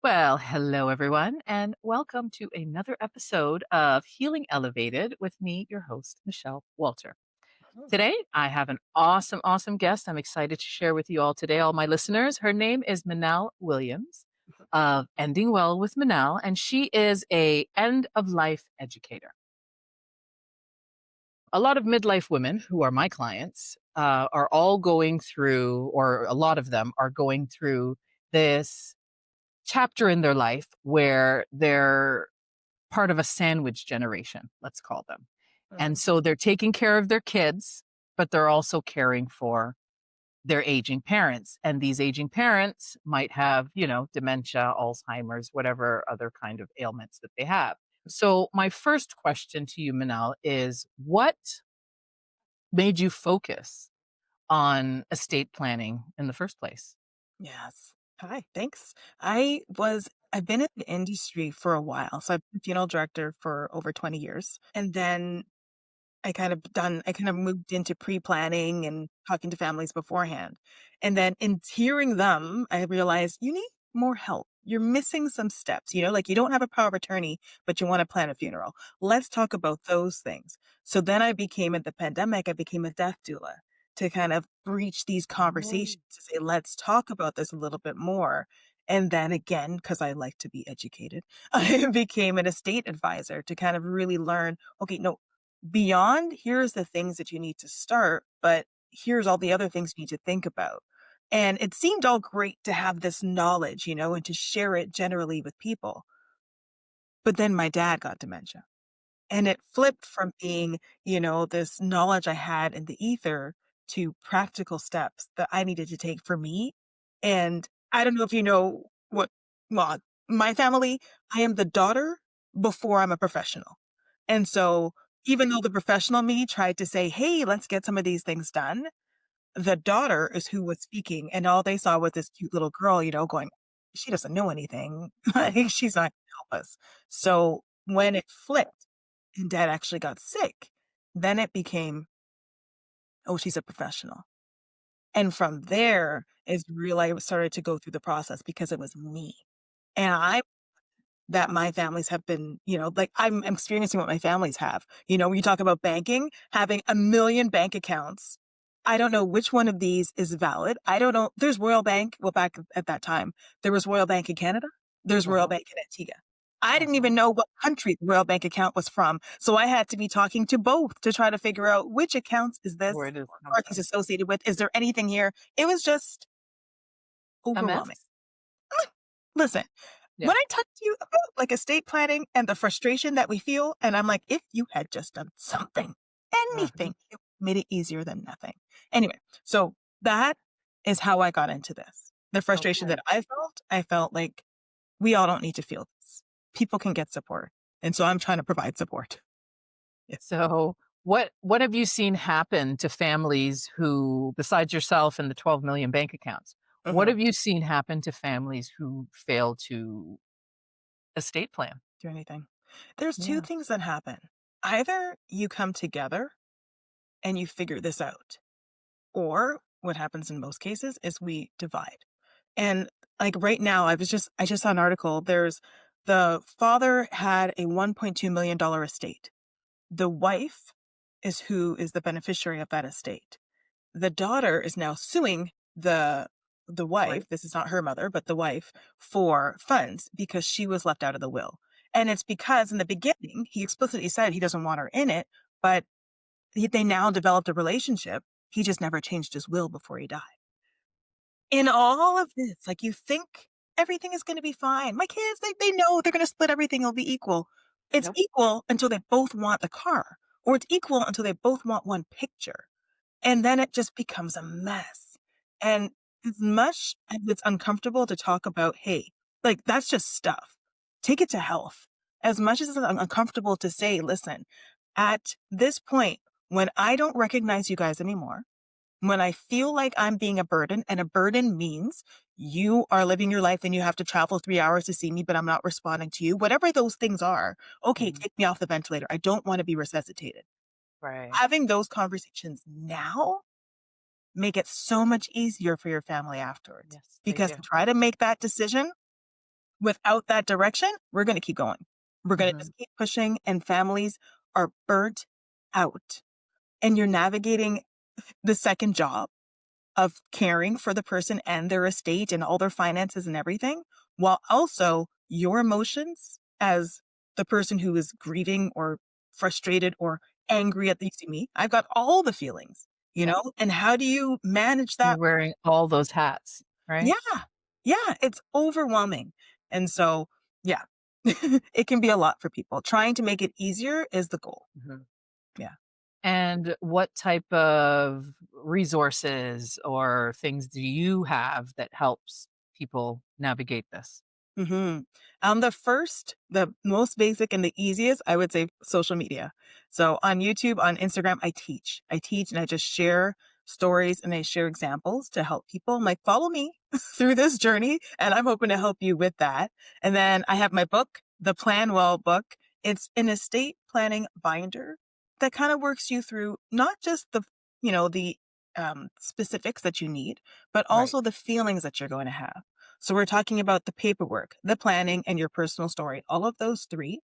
Well, hello everyone, and welcome to another episode of Healing Elevated with me, your host, Michelle Walter. Oh, Today, I have an awesome guest I'm excited to share with you all today, all my listeners. Her name is Minnelle Williams of Ending Well with Minnelle, and she is a end of life educator. A lot of midlife women who are my clients are all going through, or a lot of them are going through this chapter in their life where they're part of a sandwich generation, let's call them. And mhm, so they're taking care of their kids, but they're also caring for their aging parents. And these aging parents might have, dementia, Alzheimer's, whatever other kind of ailments that they have. So, my first question to you, Manal, is what made you focus on estate planning in the first place? yes. Hi, thanks. I've been in the industry for a while. So I've been funeral director for over 20 years. And then I kind of moved into pre-planning and talking to families beforehand. And then in hearing them, I realized you need more help. You're missing some steps, like you don't have a power of attorney, but you want to plan a funeral. Let's talk about those things. So then at the pandemic, I became a death doula to kind of breach these Oh, conversations to say, let's talk about this a little bit more. And then again, because I like to be educated, I became an estate advisor to kind of really learn, okay, no, beyond here's the things that you need to start, but here's all the other things you need to think about. And it seemed all great to have this knowledge, and to share it generally with people. But then my dad got dementia. And it flipped from being, this knowledge I had in the ether to practical steps that I needed to take for me. And I don't know if you know well, my family, I am the daughter before I'm a professional. And so even though the professional me tried to say, hey, let's get some of these things done, the daughter is who was speaking. And all they saw was this cute little girl, going, she doesn't know anything. Like, she's not going to help us. So when it flipped, and dad actually got sick, then it became, "Oh, she's a professional." And from there is really I started to go through the process because it was me. And I that my families have been, like I'm experiencing what my families have. When you talk about banking, having a million bank accounts. I don't know which one of these is valid. I don't know. There's Royal Bank. Well, back at that time, there was Royal Bank in Canada. There's Royal uh-huh, Bank in Antigua. I didn't uh-huh. even know what country the Royal Bank account was from. So I had to be talking to both to try to figure out which accounts is Where this does it or come are these from? associated with? Is there anything here? It was just A overwhelming. mess? Listen, Yeah. when I talk to you about, like, estate planning and the frustration that we feel, and I'm like, "If you had just done something, Uh-huh. anything, it made it easier than nothing." Anyway, so that is how I got into this. The frustration Okay. that I felt like we all don't need to feel this. People can get support, and so I'm trying to provide support. Yeah. So, what have you seen happen to families who, besides yourself and the 12 million bank accounts, what Mhm. have you seen happen to families who fail to estate plan? Do anything. There's 2 Yeah. things that happen. Either you come together and you figure this out, or what happens in most cases is we divide. And, like, right now, I just saw an article, the father had a $1.2 million estate. The wife is who is the beneficiary of that estate. The daughter is now suing the Right. wife, this is not her mother, but the wife, for funds because she was left out of the will. And it's because in the beginning, he explicitly said he doesn't want her in it, but they now developed a relationship. He just never changed his will before he died. In all of this, like, you think everything is gonna be fine. My kids, they know they're gonna split everything, it'll be equal. It's Yep. equal until they both want the car, or it's equal until they both want one picture, and then it just becomes a mess. And as much as it's uncomfortable to talk about, "Hey," like, that's just stuff. Take it to health. As much as it's uncomfortable to say, "Listen, at this point, when I don't recognize you guys anymore, when I feel like I'm being a burden, and a burden means you are living your life and you have to travel 3 hours to see me, but I'm not responding to you, whatever those things are, okay, Mhm. take me off the ventilator. I don't wanna be resuscitated." Right. Having those conversations now make it so much easier for your family afterwards, Yes, they because do. to try to make that decision, Without that direction, we're gonna keep going. We're gonna Mhm. just keep pushing, and families are burnt out, and you're navigating the second job of caring for the person and their estate and all their finances and everything, while also your emotions as the person who is grieving or frustrated or angry at, you see me, I've got all the feelings, Yeah. and how do you manage You're that? wearing all those hats, right? Yeah. Yeah, it's overwhelming. And so, yeah, it can be a lot for people. Trying to make it easier is the goal. Mhm. Yeah. And what type of resources or things do you have that helps people navigate this? Mhm. The most basic and the easiest, I would say social media. So on YouTube, on Instagram, I teach. I teach and I just share stories and I share examples to help people. I'm like, follow me through this journey, and I'm hoping to help you with that. And then I have my book, the Plan Well book. It's an estate planning binder that kind of works you through not just the specifics that you need, but Right. also the feelings that you're going to have. So we're talking about the paperwork, the planning, and your personal story. All of those three.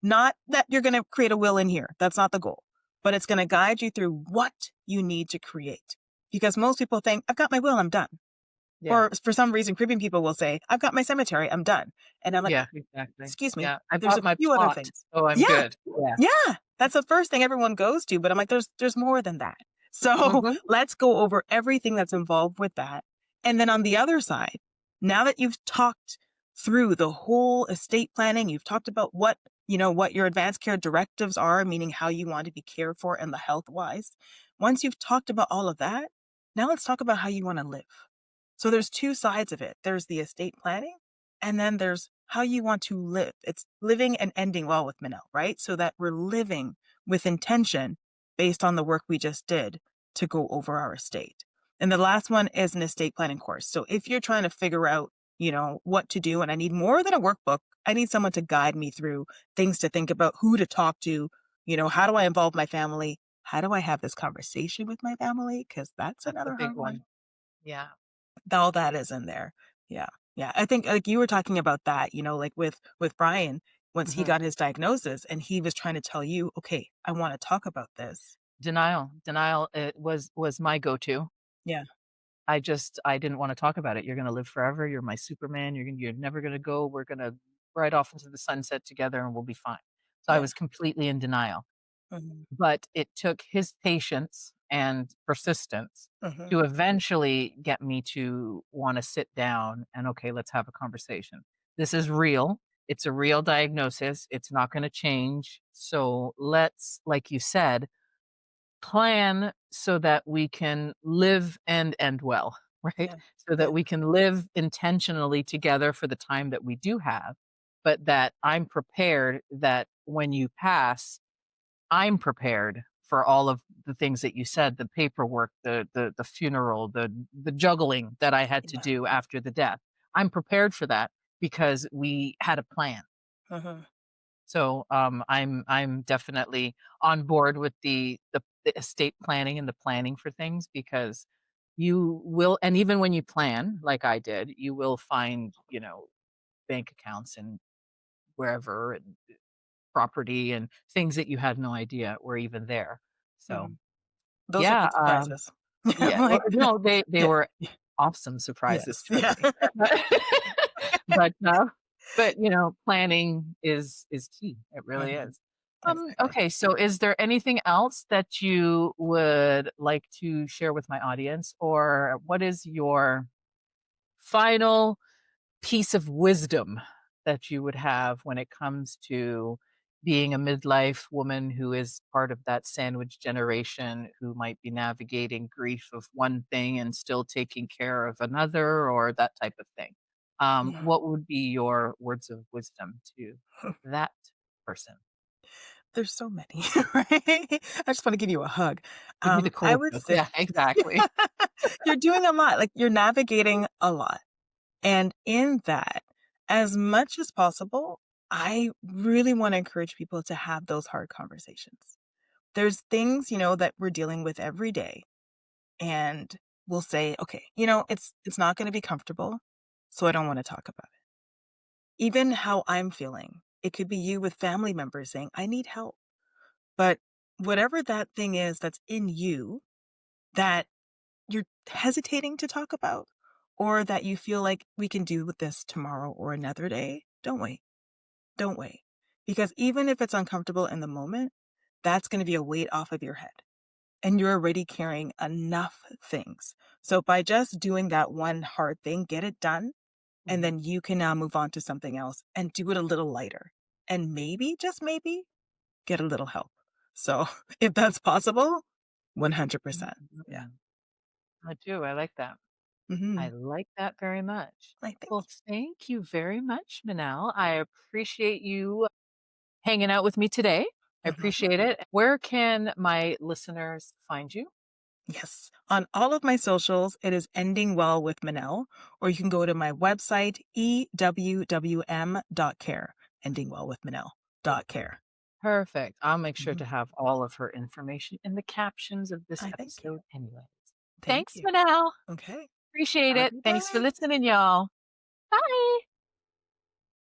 Not that you're going to create a will in here. That's not the goal. But it's going to guide you through what you need to create. Because most people think, I've got my will, I'm done. Yeah. Or for some reason, Caribbean people will say, I've got my cemetery, I'm done. And I'm like, Yeah, exactly. excuse me, Yeah. I there's a bought my few other plot, things. so I'm Yeah, good. Yeah. yeah, that's the first thing everyone goes to, but I'm like, there's more than that. So Mhm. let's go over everything that's involved with that. And then on the other side, now that you've talked through the whole estate planning, you've talked about what your advanced care directives are, meaning how you want to be cared for and the health wise. Once you've talked about all of that, now let's talk about how you want to live. So there's two sides of it. There's the estate planning, and then there's how you want to live. It's living and ending well with Minnelle, right? So that we're living with intention based on the work we just did to go over our estate. And the last one is an estate planning course. So if you're trying to figure out, what to do, and I need more than a workbook, I need someone to guide me through things to think about, who to talk to, how do I involve my family? How do I have this conversation with my family? Because that's That's a another big hard one. one. Yeah. All that is in there. Yeah. Yeah. I think, like, you were talking about that, like with Brian, once he Mhm. got his diagnosis and he was trying to tell you, "Okay, I wanna talk about this." Denial. Denial, was my go-to. Yeah. I didn't wanna talk about it. "You're gonna live forever. You're my Superman. You're never gonna go. We're gonna ride off into the sunset together, and we'll be fine." So I Yeah. was completely in denial. Mhm. But it took his patience and persistence Mhm. to eventually get me to wanna sit down and, "Okay, let's have a conversation. This is real. It's a real diagnosis. It's not gonna change. So let's," like you said, plan so that we can live and end well, right? Yeah. So Yeah. that we can live intentionally together for the time that we do have, but that I'm prepared that when you pass, I'm prepared for all of the things that you said, the paperwork, the funeral, the juggling that I had to Yeah. do after the death. I'm prepared for that because we had a plan. Mhm. So, I'm definitely on board with the estate planning and the planning for things because you will, and even when you plan, like I did, you will find, bank accounts and wherever and property and things that you had no idea were even there. So, Mhm. Those are yeah, good surprises. I'm yeah, well, like, no, they yeah. were Yeah. awesome surprises, Yes. trust Yeah. me. But, planning is key. It really Mhm. is. Exactly. Okay, so is there anything else that you would like to share with my audience, or what is your final piece of wisdom that you would have when it comes to being a midlife woman who is part of that sandwich generation who might be navigating grief of one thing and still taking care of another or that type of thing? Yeah. What would be your words of wisdom to that person? There's so many, right? I just wanna give you a hug. Give me the I cool would joke. say Yeah, exactly. you're doing a lot, like, you're navigating a lot. And in that, as much as possible, I really wanna encourage people to have those hard conversations. There's things, that we're dealing with every day, and we'll say, "Okay, it's not gonna be comfortable, so I don't wanna talk about it." Even how I'm feeling. It could be you with family members saying, "I need help." But whatever that thing is that's in you that you're hesitating to talk about, or that you feel like we can do with this tomorrow or another day, don't wait. Don't wait. Because even if it's uncomfortable in the moment, that's going to be a weight off of your head. And you're already carrying enough things. So by just doing that one hard thing, get it done, and Mhm. then you can now move on to something else and do it a little lighter. And maybe, just maybe, get a little help. So if that's possible, 100%. Yeah. Mhm. I do. I like that. I Mhm. like that very much. I think. Well, thank you very much, Manal. I appreciate you hanging out with me today. I Mhm. appreciate it. Where can my listeners find you? Yes. On all of my socials, it is Ending Well with Minnelle, or you can go to my website, ewwm.care, endingwellwithminnelle.care. Perfect. I'll make sure to Mhm. have all of her information in the captions of this I thank you. episode, anyways. Thank Thanks, you. Manal. Okay. Appreciate Have a it. good Thanks for day. listening, y'all.